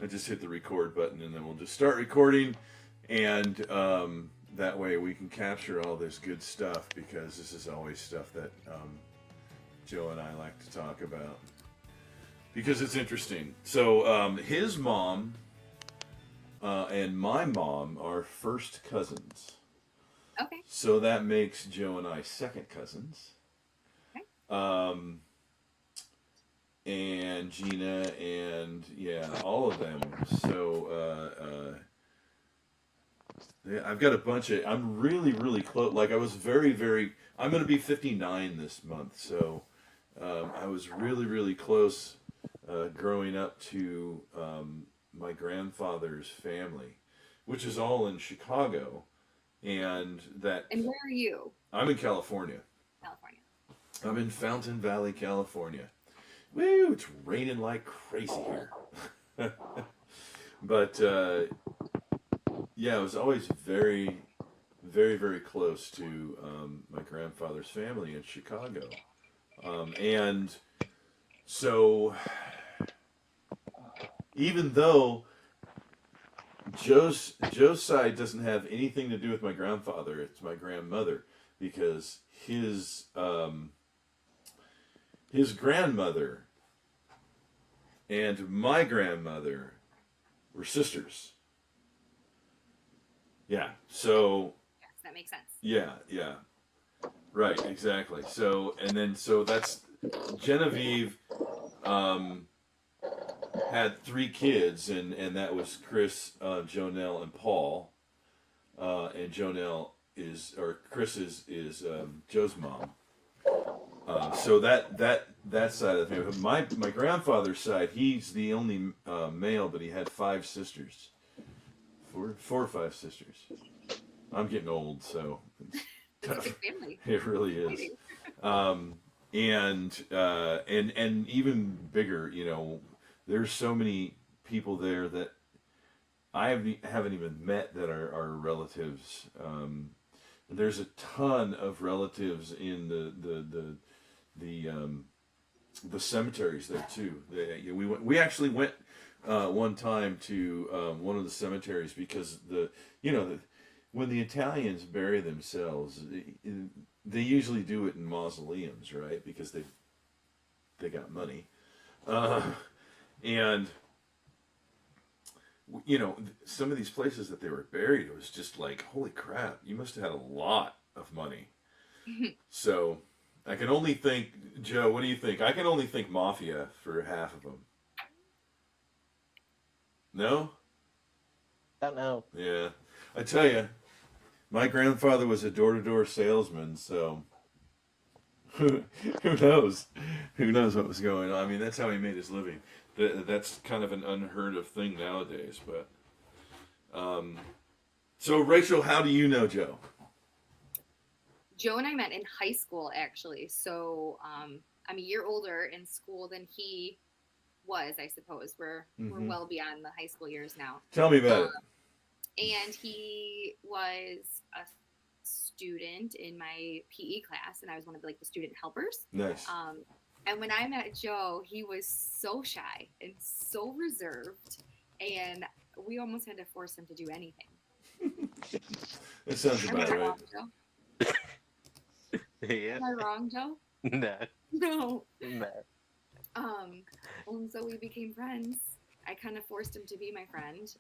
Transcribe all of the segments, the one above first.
I just hit the record button, and then we'll just start recording, and that way we can capture all this good stuff because this is always stuff that Joe and I like to talk about because it's interesting. So his mom and my mom are first cousins, Okay. so that makes Joe and I second cousins. Okay. Um, and Gina and yeah, all of them. So yeah, I've got a bunch of. I'm really really close. Like I was very very. I'm going to be 59 this month, so I was really really close growing up to my grandfather's family, which is all in Chicago, and that And where are you? I'm in California. California. I'm in Fountain Valley, California. Woo! It's raining like crazy here. But yeah, I was always very, very, very close to my grandfather's family in Chicago. And so, even though Joe's side doesn't have anything to do with my grandfather, it's my grandmother because his grandmother and my grandmother were sisters. Yeah. So Yes, that makes sense. yeah, yeah. Right, exactly. So and then so that's Genevieve um, had three kids, and that was Chris, Jonelle, and Paul. And Jonelle is or Chris is Joe's mom. So that side of the family. My grandfather's side, he's the only male, but he had five sisters, four or five sisters. I'm getting old, so it's It's a tough. big family. It really is. Exciting. Um, and even bigger, there's so many people there that haven't even met that are relatives. There's a ton of relatives in the the cemeteries there too. We actually went one time to one of the cemeteries because you know the, when the Italians bury themselves, they usually do it in mausoleums, right? Because they got money, uh, and some of these places that they were buried, it was just like, holy crap, you must have had a lot of money. So I can only think, Joe, what do you think? I can only think mafia for half of them. No? Don't know. Yeah. I tell you, my grandfather was a door to door salesman, so who knows? Who knows what was going on? I mean, that's how he made his living. That's kind of an unheard of thing nowadays. But so Rachel, how do you know Joe? Joe and I met in high school, actually. So I'm a year older in school than he was, I suppose. We're Hmm. well beyond the high school years now. Tell me about Um, it. and he was a student in my PE class, and I was one of the student helpers. Nice. Um, and when I met Joe, he was so shy and so reserved, and we almost had to force him to do anything. That sounds Am I about right. wrong, Joe? Yeah. Am I wrong, Joe? No. No. No. Um, and so we became friends. I kind of forced him to be my friend.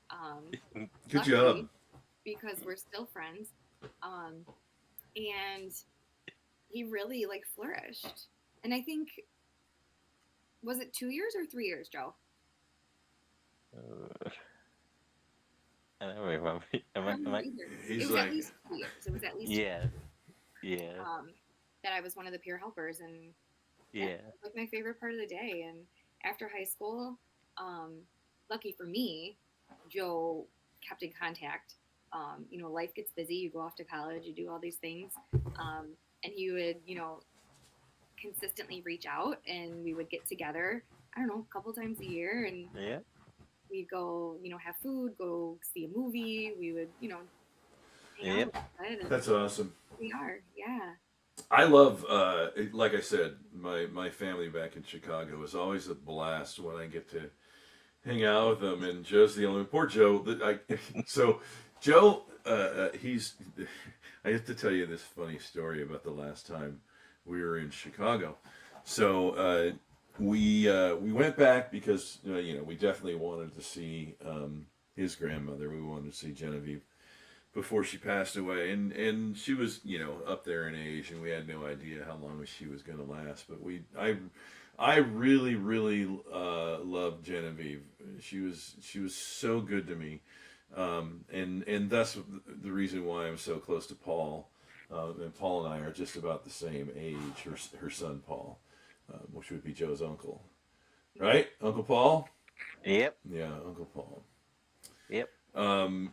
Good job. Luckily, because we're still friends. Um, and he really flourished. And I think, was it 2 years or 3 years, Joe? Uh, I don't remember. I don't know either. It He's was at like, least 2 years. It was at least Yeah. Yeah. um, that I was one of the peer helpers, and yeah, Yeah. it was my favorite part of the day. And after high school, um, lucky for me, Joe kept in contact. Life gets busy. You go off to college, you do all these things, and he would, consistently reach out, and we would get together. I don't know, a couple times a year, and Yeah. we'd go, have food, go see a movie. We would, hang out a Yep. little bit, and that's awesome. we are, yeah. I love, like I said, my family back in Chicago is always a blast when I get to hang out with him, and Joe's the only poor Joe. So Joe, he's. I have to tell you this funny story about the last time we were in Chicago. So we went back because we definitely wanted to see his grandmother. We wanted to see Genevieve before she passed away, and she was up there in age, and we had no idea how long she was going to last. But I really really loved Genevieve. She was so good to me, and that's the reason why I'm so close to Paul. And Paul and I are just about the same age. Her son Paul, which would be Joe's uncle, right? Uncle Paul. Yep. Yeah, Uncle Paul. Yep. Um,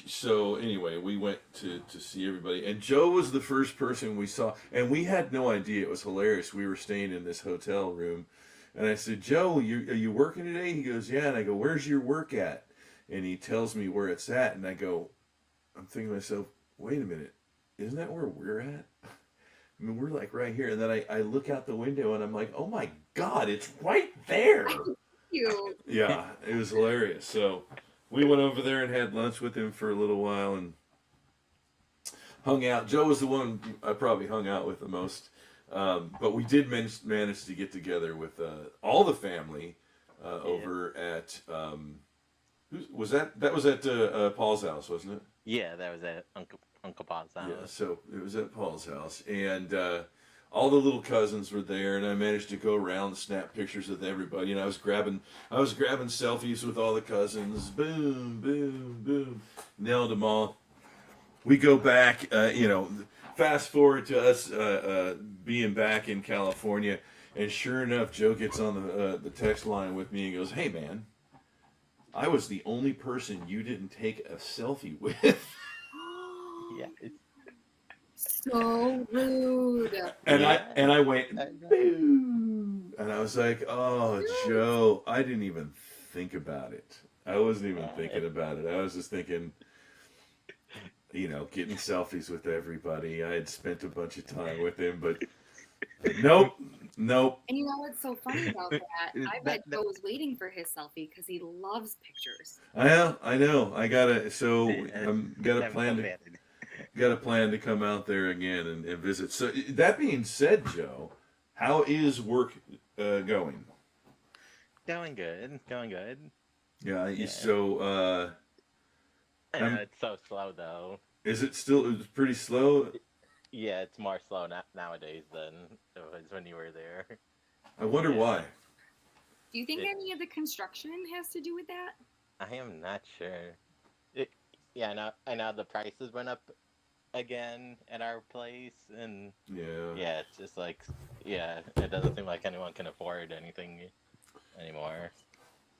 so anyway, we went to see everybody, and Joe was the first person we saw, and we had no idea. It was hilarious. We were staying in this hotel room, and I said, "Joe, are you working today?" He goes, "Yeah." And I go, "Where's your work at?" And he tells me where it's at, and I go, I'm thinking to myself, "Wait a minute, isn't that where we're at?" I mean, we're like right here, and then I look out the window, and I'm like, "Oh my God, it's right there!" You. Yeah, it was hilarious. So we went over there and had lunch with him for a little while and hung out. Joe was the one I probably hung out with the most. But we did manage to get together with all the family over at was that was at Paul's house, wasn't it? Yeah, that was at Uncle Paul's house. Yeah, so it was at Paul's house, and all the little cousins were there, and I managed to go around and snap pictures with everybody. And I was grabbing selfies with all the cousins. Boom, boom, boom, nailed them all. We go back, fast forward to us being back in California, and sure enough, Joe gets on the text line with me and goes, "Hey man, I was the only person you didn't take a selfie with." Yeah. So rude. And Yeah. I went I know. boo, and I was like, "Oh, Joe, I didn't even think about it. I wasn't even thinking about it. I was just thinking, getting selfies with everybody. I had spent a bunch of time with him, but nope, nope." And you know what's so funny about that? I bet That- Joe was waiting for his selfie because he loves pictures. I know. I gotta. So I'm got a I'm plan so to bad. come out there again and visit. So that being said, Joe, how is work going? Going good. Going good. Yeah. Yeah. So I know it's so slow though. is it still? It's pretty slow. Yeah, it's more slow nowadays than it was when you were there. I wonder Yeah. why. Do you think It- any of the construction has to do with that? I am not sure. It, yeah, I know the prices went up again at our place, and Yeah. yeah, it's just like it doesn't seem like anyone can afford anything anymore.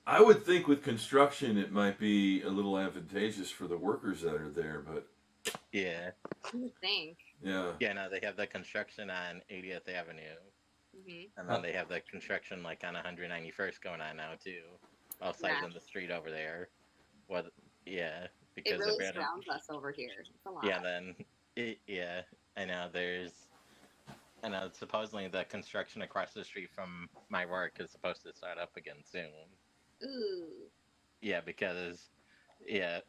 I would think with construction it might be a little advantageous for the workers that are there, but Yeah, You would think. yeah. yeah. No, they have the construction on 80th Avenue, Hmm. and then they have the construction like on 191st going on now too, both sides Yeah. of the street over there. What? Yeah, It because really they're better. surrounds us over here. It's a lot. Yeah, then yeah, I know I know supposedly the construction across the street from my work is supposed to start up again soon. Ooh. Yeah, because yeah,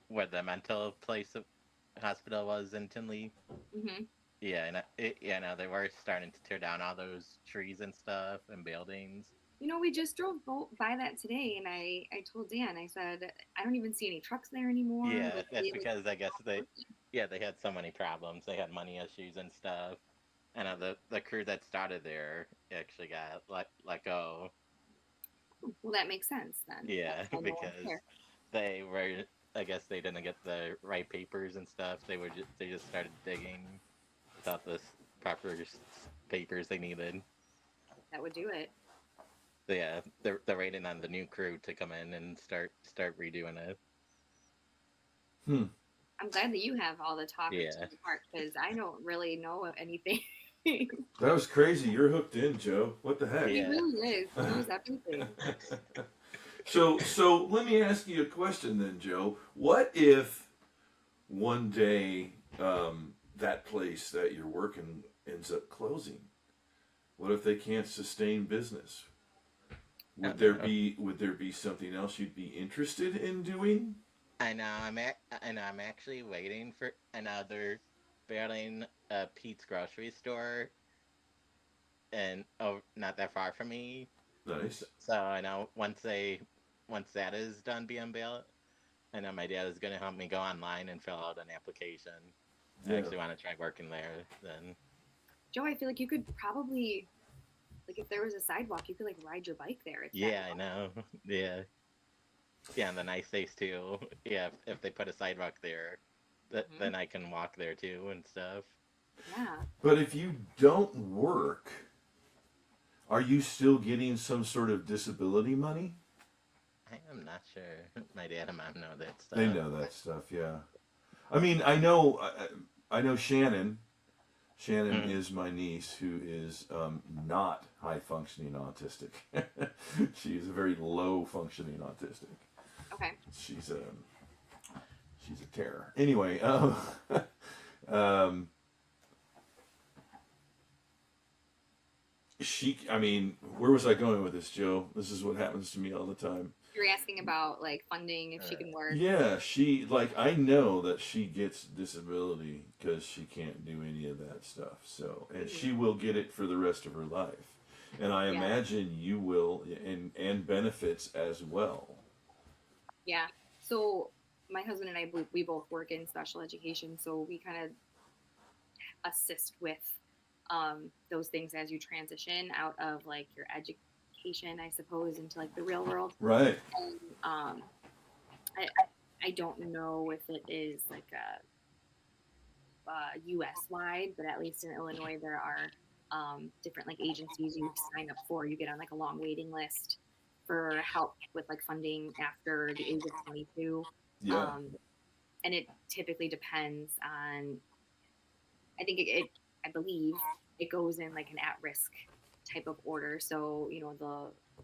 where the mental hospital was in Tinley. Hmm. Yeah, and no, they were starting to tear down all those trees and stuff and buildings. You know, we just drove by that today, and I told Dan, I said, I don't even see any trucks there anymore. Yeah, Like, that's it was because I guess not they, working. yeah, they had so many problems. They had money issues and stuff. And the crew that started there actually got let go. Well, that makes sense then. Yeah, That's why no one's because there. they were, I guess they didn't get the right papers and stuff. They just started digging without the proper papers they needed. That would do it. So yeah, they're waiting on the new crew to come in and start redoing it. Hmm. I'm glad that you have all the talk of Yeah. Tinley Park because I don't really know anything. That was crazy. You're hooked in, Joe. What the heck? He Yeah. really is. He knows everything. So let me ask you a question then, Joe. What if one day that place that you're working ends up closing? What if they can't sustain business? I Would don't there know. be something else you'd be interested in doing? I know. I'm actually waiting for another building a Pete's grocery store, and oh, not that far from me. Nice. So I know once that is done being built, I know my dad is gonna help me go online and fill out an application. I Yeah. actually want to try working there. Then Joe, I feel like you could probably, like, if there was a sidewalk, you could like ride your bike there. It's that yeah, I know. Yeah, yeah, and the nice days too. Yeah, if they put a sidewalk there, Mhm. then I can walk there too and stuff. Yeah. But if you don't work, are you still getting some sort of disability money? I am not sure. My dad and mom know that They stuff. know that stuff, yeah. I mean, I know Shannon. Shannon Mm. is my niece, who is not high functioning autistic. She is a very low functioning autistic. Okay. She's a she's a terror. Anyway, um, I mean, where was I going with this, Joe? This is what happens to me all the time. You're asking about like funding if she Uh, can work. Yeah, she like I know that she gets disability because she can't do any of that stuff. So, and she will get it for the rest of her life. And I Yeah. imagine you will, and benefits as well. Yeah. So my husband and I, we both work in special education, so we kind of assist with those things as you transition out of like your education, I suppose, into like the real world. Right. And I, I don't know if it is like U.S. wide, but at least in Illinois, there are different like agencies you sign up for. You get on like a long waiting list for help with like funding after the age of 22. Yeah. Um, and it typically depends on, I think I believe it goes in like an at risk type of order. So, you know,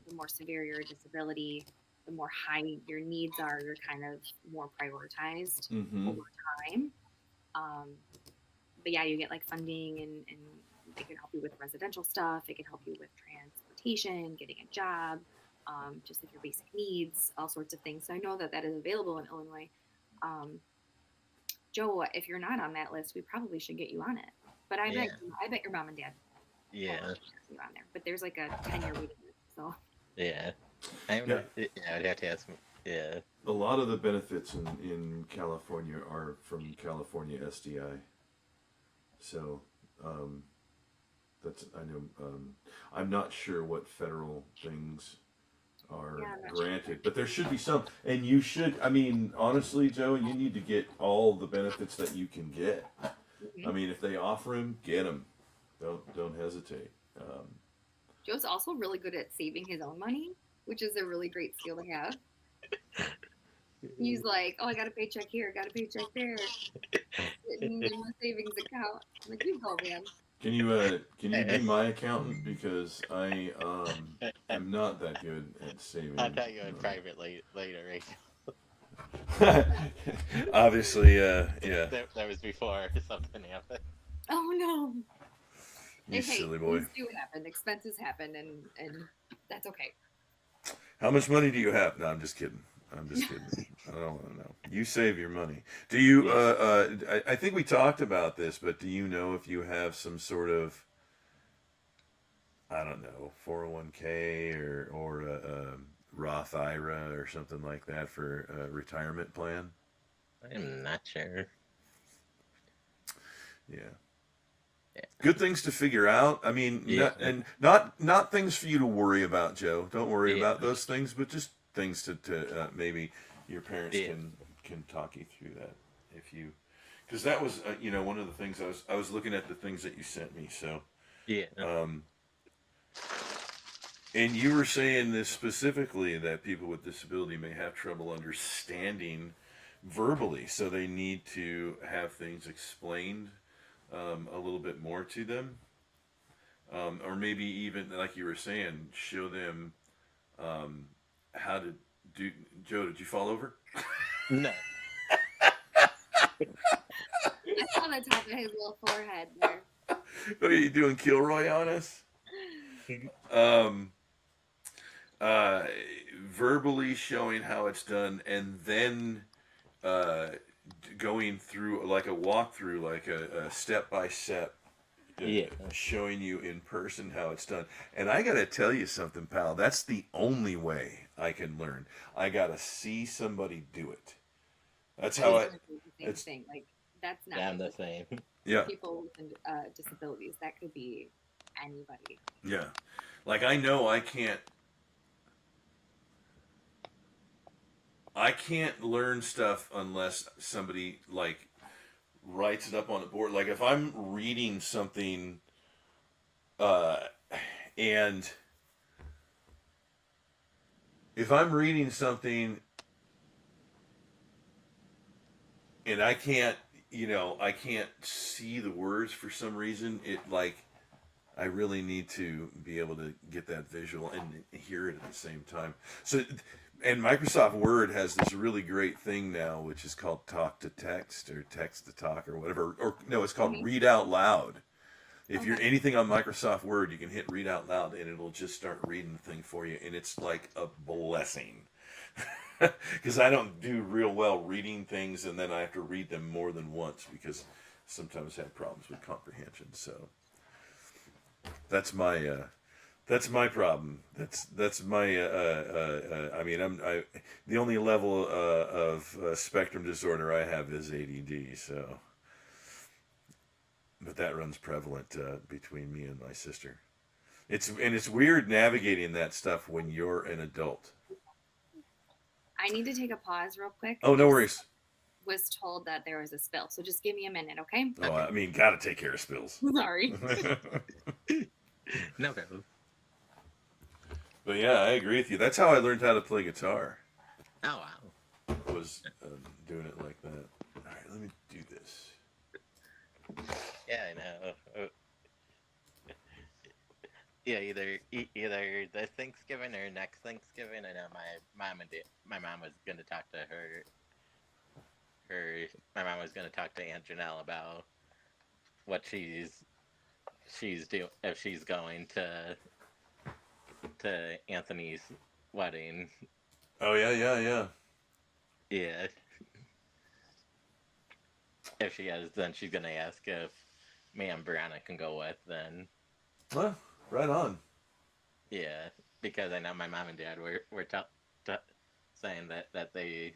the more severe your disability, the more high your needs are, you're kind of more prioritized Mm-hmm. over time. Um, but yeah, you get like funding, and it can help you with residential stuff. It can help you with transportation, getting a job, just like your basic needs, all sorts of things. So I know that that is available in Illinois. Um, Joe, if you're not on that list, we probably should get you on it. But yeah, I bet your mom and dad probably yeah, should get you on there. But there's like a 10-year waiting list. So yeah. I Yeah. would, yeah, I'd have to ask. Yeah, A lot of the benefits in California are from California SDI. So, um, that's I know. I'm not sure what federal things are yeah, I'm not sure. granted, but there should be some. And you should. I mean, honestly, Joe, you need to get all the benefits that you can get. I Mhm. mean, if they offer them, get them. Don't hesitate. Joe's also really good at saving his own money, which is a really great skill to have. He's like, oh, I got a paycheck here, got a paycheck there, sitting in my savings account. I'm like, you go, man. Can you be my accountant because I am not that good at I'll saving tell you in money. private later, Obviously, yeah. that was before something happened. Oh no. You Hey, silly boy. things do happen. Expenses happen, and that's okay. How much money do you have? No, I'm just kidding. I'm just kidding. I don't want to know. You save your money. Do you? Yeah. I think we talked about this, but do you know if you have some sort of, I don't know, 401k or a Roth IRA or something like that for a retirement plan? I'm not sure. Yeah. Yeah. Good things to figure out. I mean, Yeah. not things for you to worry about, Joe. Don't worry Yeah. about those things, but just things to maybe your parents Yeah. can talk you through that if you, because that was one of the things I was looking at the things that you sent me. So, Yeah. um, and you were saying this specifically that people with disability may have trouble understanding verbally, so they need to have things explained a little bit more to them. Or maybe even like you were saying, show them um, how to do. Joe, did you fall over? No. I saw the top of his little forehead there. Are you doing Kilroy on us? Um, uh, verbally showing how it's done, and then uh, going through like a walkthrough, like a step by step, Yeah. showing you in person how it's done. And I gotta tell you something, pal. That's the only way I can learn. I gotta see somebody do it. That's I how was I. going to say the same It's thing. Like, that's not Yeah, I'm just the like same. yeah, people with disabilities. That could be anybody. yeah. Like I know I can't learn stuff unless somebody like writes it up on the board. Like if I'm reading something, uh, and if I'm reading something and I can't, I can't see the words for some reason, it like I really need to be able to get that visual and hear it at the same time. So, and Microsoft Word has this really great thing now, which is called talk to text or text to talk or whatever. Or no, it's called Hmm. read out loud. If you're Okay. anything on Microsoft Word, you can hit read out loud and it'll just start reading the thing for you. And it's like a blessing. Because I don't do real well reading things and then I have to read them more than once because sometimes I have problems with comprehension. So that's my problem. That's my. I mean, the only level of spectrum disorder I have is ADD. So, but that runs prevalent between me and my sister. It's weird navigating that stuff when you're an adult. I need to take a pause real quick. Oh, I no just worries. was told that there was a spill. So just give me a minute, okay? Oh, Okay. I mean, gotta take care of spills. Sorry. No problem. But yeah, I agree with you. That's how I learned how to play guitar. Oh wow. Was doing it like that. All right, let me do this. Yeah, I know. Yeah, either this Thanksgiving or next Thanksgiving. I know my mom was gonna talk to my mom was gonna talk to Aunt Janelle about what she's doing if she's going to Anthony's wedding. Oh yeah, yeah, yeah. Yeah, if she is, then she's gonna ask if me and Brianna can go with. Then Well, right on. yeah, because I know my mom and dad were t- saying that they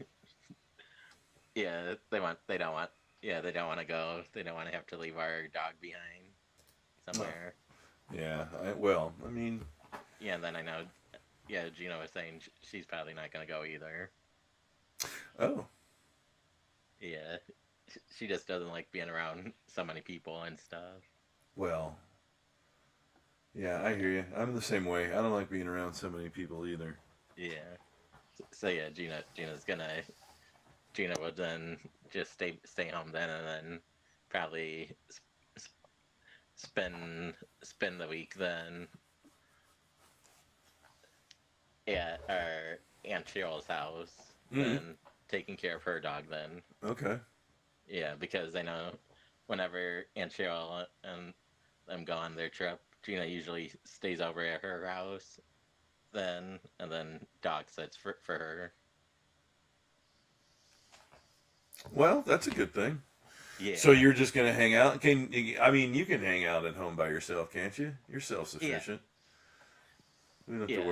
yeah they don't want they don't want to go, they don't want to have to leave our dog behind Well, somewhere. yeah. Well, I mean, Yeah, and then I know Gina was saying she's probably not gonna go either. oh, Yeah, she just doesn't like being around so many people and stuff. well, yeah. I hear you. I'm the same way. I don't like being around so many people either. Yeah, so yeah, Gina would then just stay home then, and then probably spend spend the week then at our Aunt Cheryl's house, Mm. then taking care of her dog then. Okay. Yeah, because I know whenever Aunt Cheryl and them go on their trip, Gina usually stays over at her house then, and then dog sits for her. Well, that's a good thing. So Yeah, you're just gonna hang out? I mean, you can hang out at home by yourself, can't you? You're yeah, self-sufficient. We don't have to yeah,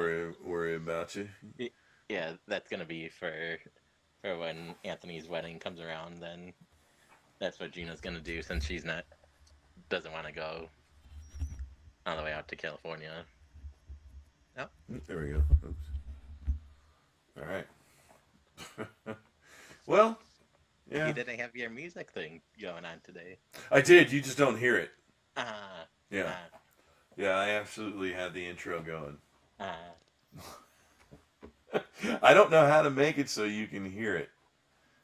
worry about you. yeah. That's gonna be for when Anthony's wedding comes around. Then that's what Gina's gonna do since she's not doesn't want to go all the way out to California. Oh, There we go. Oops. All right. Well, you yeah. didn't have your music thing going on today. I did. You just don't hear it. Ah, Yeah. ah, Yeah. I absolutely had the intro going. ah. I don't know how to make it so you can hear it.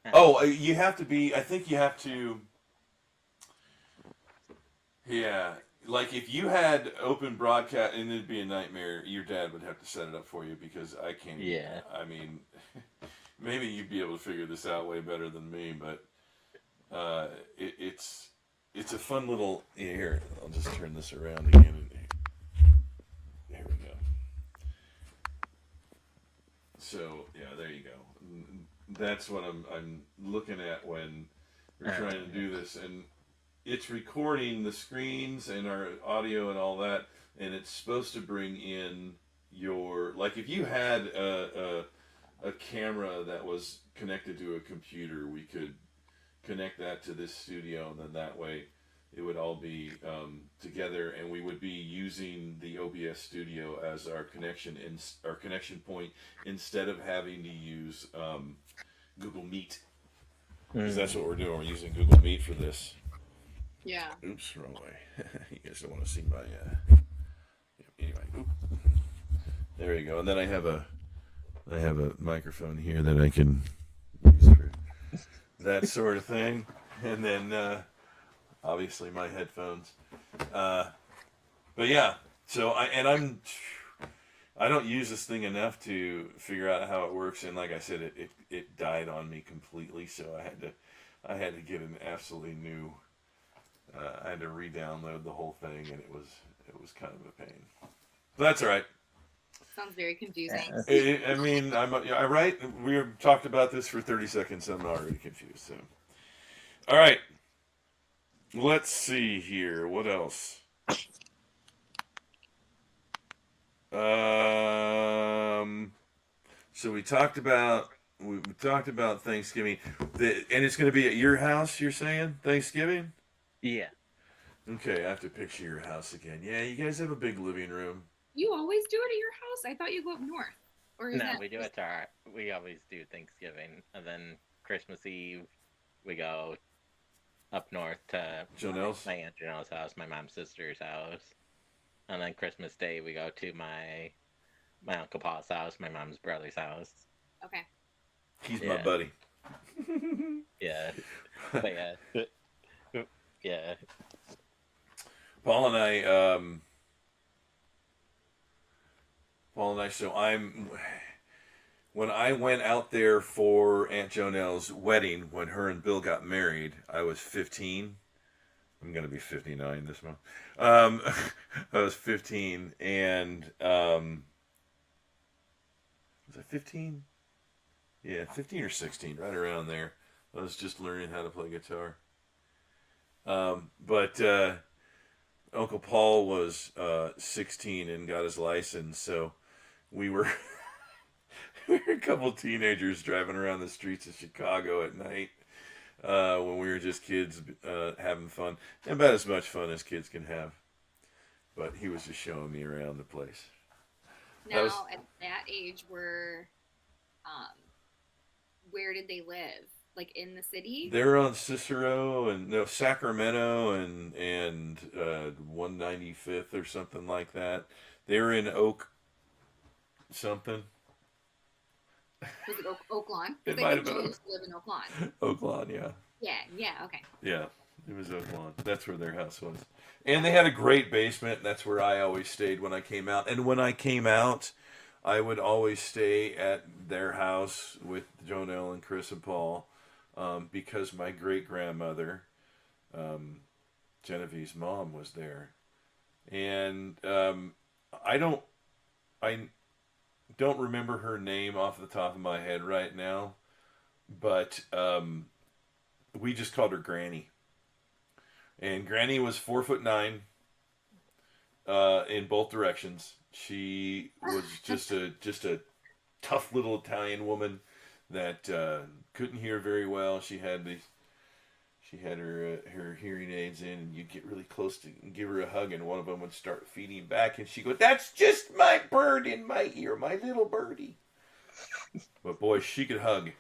Ah. Oh, you have to be. I think you have to. Yeah, like if you had open broadcast, and it'd be a nightmare. Your dad would have to set it up for you because I can't. Yeah. I mean, maybe you'd be able to figure this out way better than me, but it's a fun little. Here, I'll just turn this around again. And here we go. So yeah, there you go. That's what I'm looking at when we're trying to do this, and it's recording the screens and our audio and all that, and it's supposed to bring in your, like, if you had a camera that was connected to a computer, we could connect that to this studio, and then that way it would all be together, and we would be using the OBS studio as our connection point instead of having to use Google Meet, because that's what we're doing. We're using Google Meet for this. Yeah. Oops, wrong way. You guys don't want to see my. Anyway, oop. There you go. And then I have a microphone here that I can use for that sort of thing, and then obviously my headphones. But yeah, so I don't use this thing enough to figure out how it works, and like I said, it died on me completely, so I had to get an absolutely new. I had to re-download the whole thing, and it was kind of a pain. But that's all right. Sounds very confusing. I mean, I'm right. We talked about this for 30 seconds. I'm already confused. So, all right. Let's see here. What else? So we talked about Thanksgiving, and it's going to be at your house. You're saying Thanksgiving? Yeah. Okay, I have to picture your house again. Yeah, you guys have a big living room. You always do it at your house? I thought you go up north. Or is No, that we do it to our. We always do Thanksgiving, and then Christmas Eve, we go up north to Jonelle's? my aunt Janelle's house, my mom's sister's house, and then Christmas Day we go to my uncle Paul's house, my mom's brother's house. Okay. He's my buddy. Yeah, but yeah. Paul and I. So when I went out there for Aunt Jonelle's wedding, when her and Bill got married, I was 15. I'm gonna be 59 this month. I was 15, and was I 15? Yeah, 15 or 16, right around there. I was just learning how to play guitar. But Uncle Paul was 16 and got his license, so we were we were a couple teenagers driving around the streets of Chicago at night when we were just kids having fun, and about as much fun as kids can have. But he was just showing me around the place. Now, at that age, where did they live? Like in the city? They're on Cicero and Sacramento and 195th or something like that. They were in Oak something. Was it Oak Lawn? It They might have been used to live in Oak Lawn. Oak Lawn, yeah. Yeah, okay. Yeah, it was Oak Lawn. That's where their house was. And they had a great basement. That's where I always stayed when I came out. And when I came out, I would always stay at their house with Jonelle and Chris and Paul. Because my great-grandmother, Genevieve's mom, was there. And I don't remember her name off the top of my head right now, but we just called her Granny. And Granny was 4'9" in both directions. She was just a tough little Italian woman that couldn't hear very well. She had her hearing aids in, and you'd get really close to give her a hug, and one of them would start feeding back, and she'd go, "That's just my bird in my ear, my little birdie." But boy, she could hug.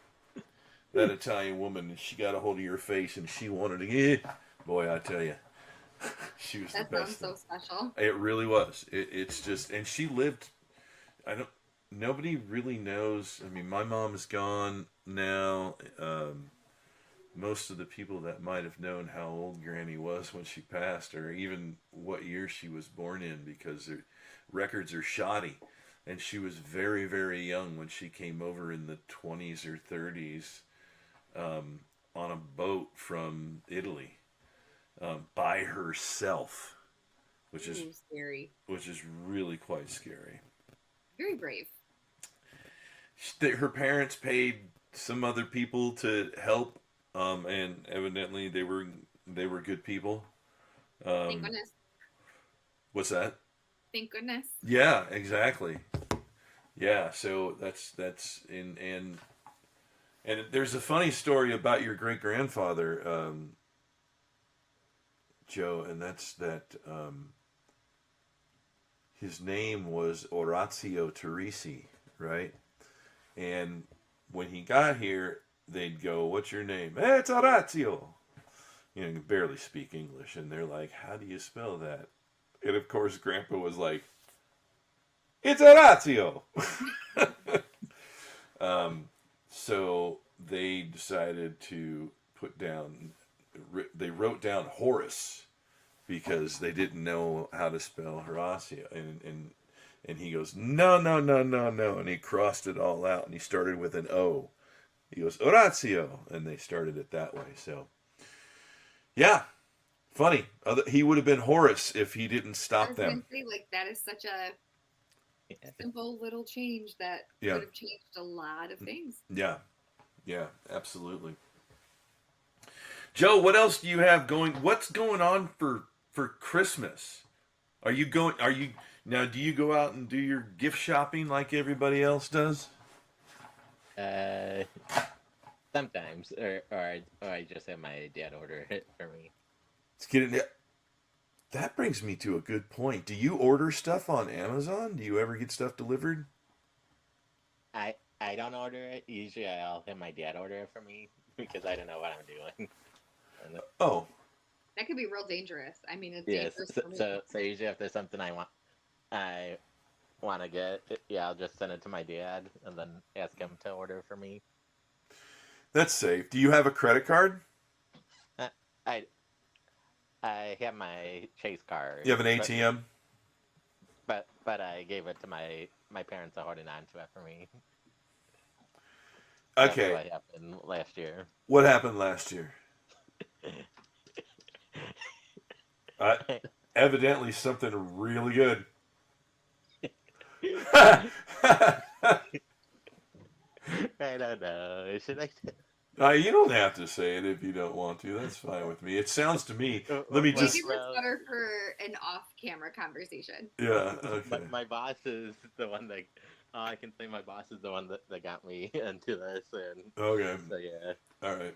That Italian woman, and she got a hold of your face, and she wanted to get. Boy, I tell you, she was the best. That sounds so special. It really was. It's just, and she lived. Nobody really knows. I mean, my mom is gone now. Most of the people that might have known how old Granny was when she passed, or even what year she was born in, because their records are shoddy. And she was very, very young when she came over in the 20s or 30s on a boat from Italy by herself, which is scary. Which is really quite scary. Very brave. her parents paid some other people to help, and evidently they were good people. Thank Um, goodness. what's that? Thank goodness. Yeah, exactly. Yeah, so that's in and there's a funny story about your great grandfather, Joe, and that's that his name was Orazio Teresi, right? And when he got here, they'd go, "What's your name?" "Eh, it's Orazio." You know, you can barely speak English, and they're like, "How do you spell that?" And of course, Grandpa was like, "It's Orazio." um, so they decided to put down. They wrote down Horace because they didn't know how to spell Horatio, and he goes, "No, no, no, no, no," and he crossed it all out, and he started with an O. He goes, "Orazio," and they started it that way. So, yeah, funny. He would have been Horace if he didn't I stop was gonna them. say, like, that is such a simple little change that Yeah, could have changed a lot of things. yeah, yeah, absolutely. Joe, what else do you have going? What's going on for Christmas? Are you going? Are you now? Do you go out and do your gift shopping like everybody else does? Uh, sometimes, or I just have my dad order it for me. Let's get it. That brings me to a good point. Do you order stuff on Amazon? Do you ever get stuff delivered? I don't order it. Usually, I'll have my dad order it for me because I don't know what I'm doing. And Oh, That could be real dangerous. I mean, it's yes, dangerous for me. so usually if there's something I want to get, yeah, I'll just send it to my dad and then ask him to order for me. that's safe. Do you have a credit card? Uh, I I have my Chase You card, have an ATM? but I gave it to my parents are holding on to it for me. That's Okay. what happened last year. What happened last year? Uh, evidently something really good. I don't know. Should I? You don't have to say it if you don't want to. That's fine with me. It sounds to me. Let me Maybe just. it's better for an off-camera conversation. Yeah. Okay. My boss is the one that I can say my boss is the one that got me into this, and Okay. so yeah, All right.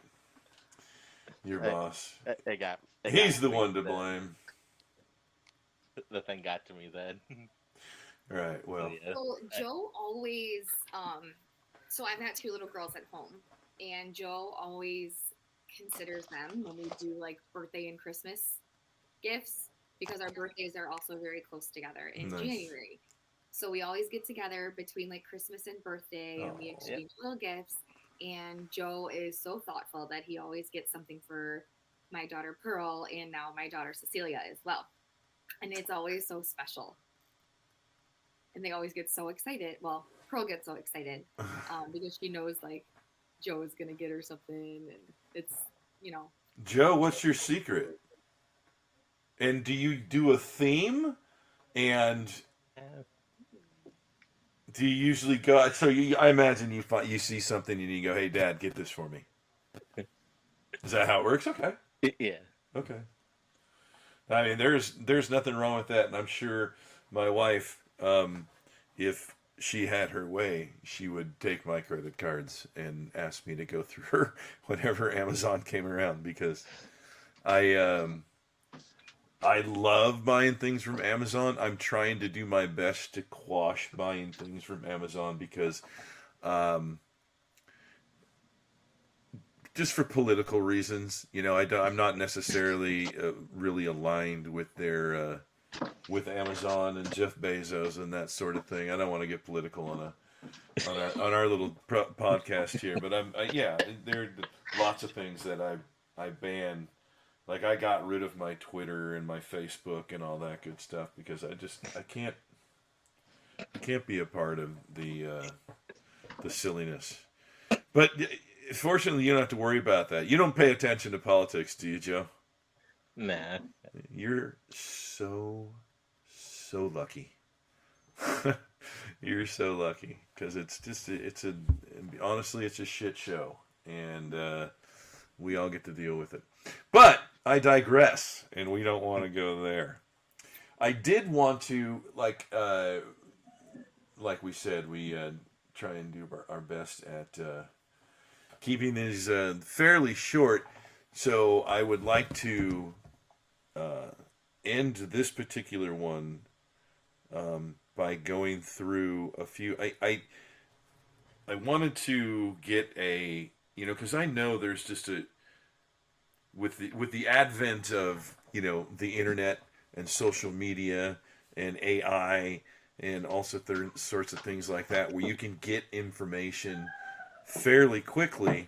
Your I, boss. it got He's the me one to the blame. the thing got to me then. All right. So Well. yeah, So Joe always, so I've got two little girls at home, and Joe always considers them when we do like birthday and Christmas gifts because our birthdays are also very close together in Nice. January. So we always get together between like Christmas and birthday, and we Oh. exchange little gifts. And Joe is so thoughtful that he always gets something for my daughter Pearl and now my daughter Cecilia as well. And it's always so special. And they always get so excited. Well, Pearl gets so excited because she knows like Joe is gonna get her something, and it's you know. Joe, what's your secret? And do you do a theme? And Uh, do you usually go? So I imagine you see something and you go, "Hey, Dad, get this for me." Is that how it works? Okay. yeah. Okay. I mean, there's nothing wrong with that, and I'm sure my wife, if she had her way, she would take my credit cards and ask me to go through her whenever Amazon came around because I I love buying things from Amazon. I'm trying to do my best to quash buying things from Amazon because um, just for political reasons, you know, I'm not necessarily really aligned with their with Amazon and Jeff Bezos and that sort of thing. I don't want to get political on our little podcast here, but yeah, there are lots of things that I ban. Like I got rid of my Twitter and my Facebook and all that good stuff because I can't be a part of the silliness. But fortunately, you don't have to worry about that. You don't pay attention to politics, do you, Joe? Nah. You're so lucky. You're so lucky because it's just honestly it's a shit show, and we all get to deal with it. But I digress, and we don't want to go there. I did want to like we said, we try and do our best at keeping these fairly short. So I would like to end this particular one by going through a few. I wanted to get a because I know there's just a with the advent of the internet and social media and AI and also sorts of things like that where you can get information fairly quickly.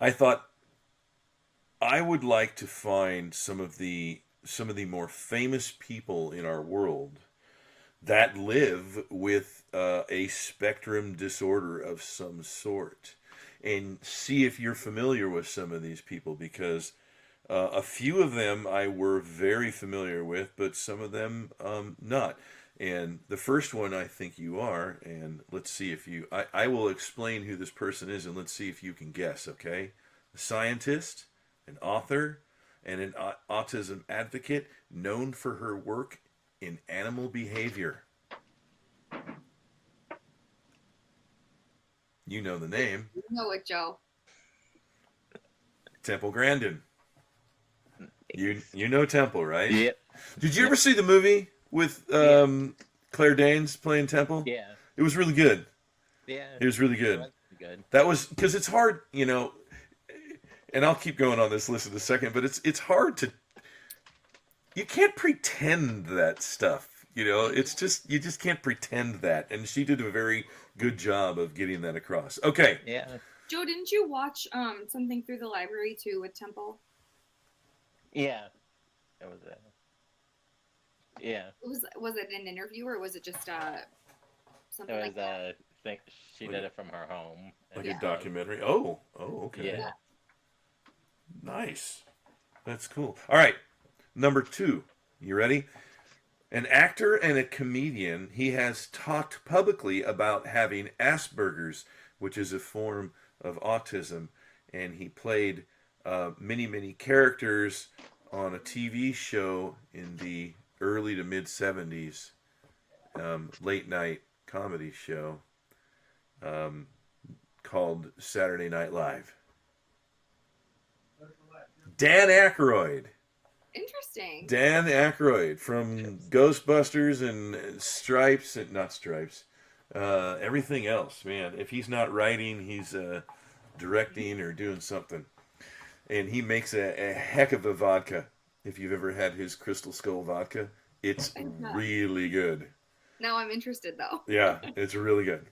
I thought I would like to find some of the more famous people in our world that live with a spectrum disorder of some sort, and see if you're familiar with some of these people, because a few of them I were very familiar with, but some of them not. And the first one I think you are, and let's see if you. I will explain who this person is, and let's see if you can guess. Okay, a scientist, an author, and an autism advocate known for her work in animal behavior. You know the name. You know it, Joe. Temple Grandin. You know Temple, right? Yep. Did you ever see the movie with Claire Danes playing Temple? Yeah. It was really good. Yeah. It was really good. It was good. That was because it's hard, and I'll keep going on this list in a second, but it's hard to. You can't pretend that stuff. It's just you just can't pretend that, and she did a very good job of getting that across. Okay. Yeah. Joe, didn't you watch something through the library too with Temple? Yeah. It was yeah. Was it an interview or was it just something It was like that? think she did it from her home. Like Yeah. a documentary. Oh, okay. Yeah. Nice. That's cool. All right. Number 2. You ready? An actor and a comedian, he has talked publicly about having Asperger's, which is a form of autism, and he played many, many characters on a TV show in the early to mid 70s, late night comedy show called Saturday Night Live. Dan Aykroyd. Interesting. Dan Aykroyd from Ghostbusters and Stripes, and not Stripes, everything else, man. If he's not writing, he's directing or doing something. And he makes a heck of a vodka. If you've ever had his Crystal Skull vodka, it's really good. Now I'm interested though. Yeah, it's really good.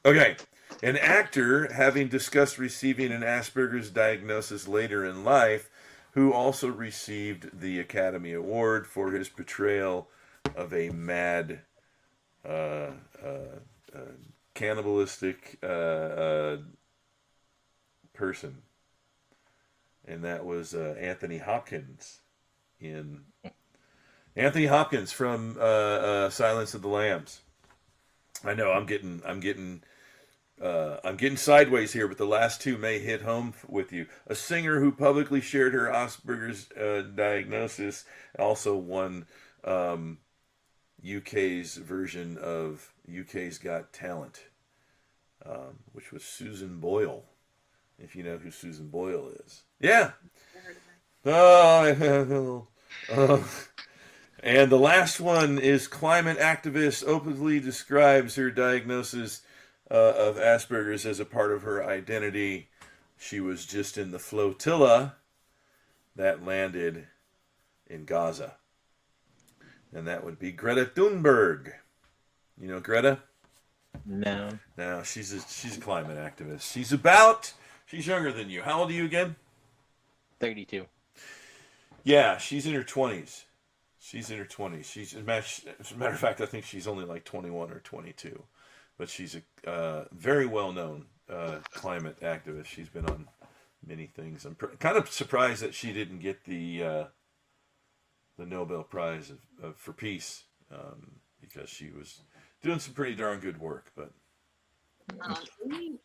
Okay. An actor, having discussed receiving an Asperger's diagnosis later in life, who also received the Academy Award for his portrayal of a mad, cannibalistic person. And that was Anthony Hopkins from Silence of the Lambs. I know I'm getting sideways here, but the last two may hit home with you. A singer who publicly shared her Asperger's diagnosis also won UK's version of UK's Got Talent, which was Susan Boyle, if you know who Susan Boyle is. Yeah. Oh, and the last one is climate activist openly describes her diagnosis of Asperger's as a part of her identity. She was just in the flotilla that landed in Gaza. And that would be Greta Thunberg. You know Greta? No. No, she's a climate activist. She's younger than you. How old are you again? 32. Yeah, she's in her 20s. She's in her 20s. As a matter of fact, I think she's only like 21 or 22. But she's a very well-known climate activist. She's been on many things. I'm kind of surprised that she didn't get the Nobel Prize for Peace, because she was doing some pretty darn good work. But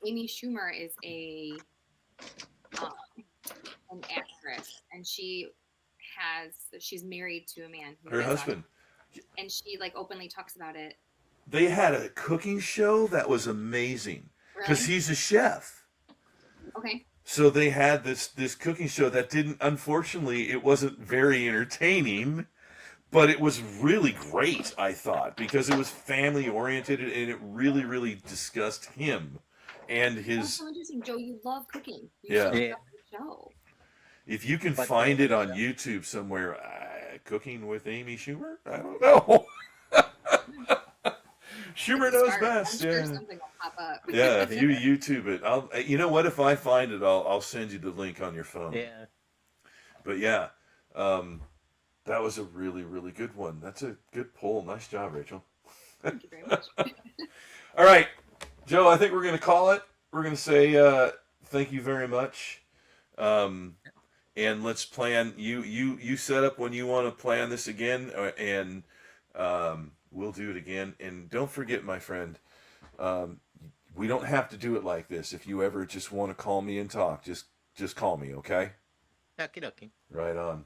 Amy Schumer is um, an actress, and she's married to a man who her has husband, autism, and she like openly talks about it. they had a cooking show that was amazing because Really? he's a chef. Okay. So they had this cooking show that didn't, unfortunately, it wasn't very entertaining, but it was really great, I thought, because it was family oriented and it really discussed him and That's his. so interesting, Joe. You love cooking. You Yeah. should Yeah. start the show. If you can But find the- it on YouTube somewhere, cooking with Amy Schumer, I don't know. Schumer knows Start. best. I'm sure Yeah. something will pop up. Yeah, if you YouTube it, I'll. You know what? If I find it, I'll send you the link on your phone. Yeah. But yeah, that was a really good one. That's a good poll. Nice job, Rachel. Thank you very much. All right, Joe. I think we're gonna call it. We're gonna say thank you very much, and let's plan. You set up when you want to plan this again, and we'll do it again. And don't forget, my friend. We don't have to do it like this. If you ever just want to call me and talk, just call me, okay? Okie dokie. Right on.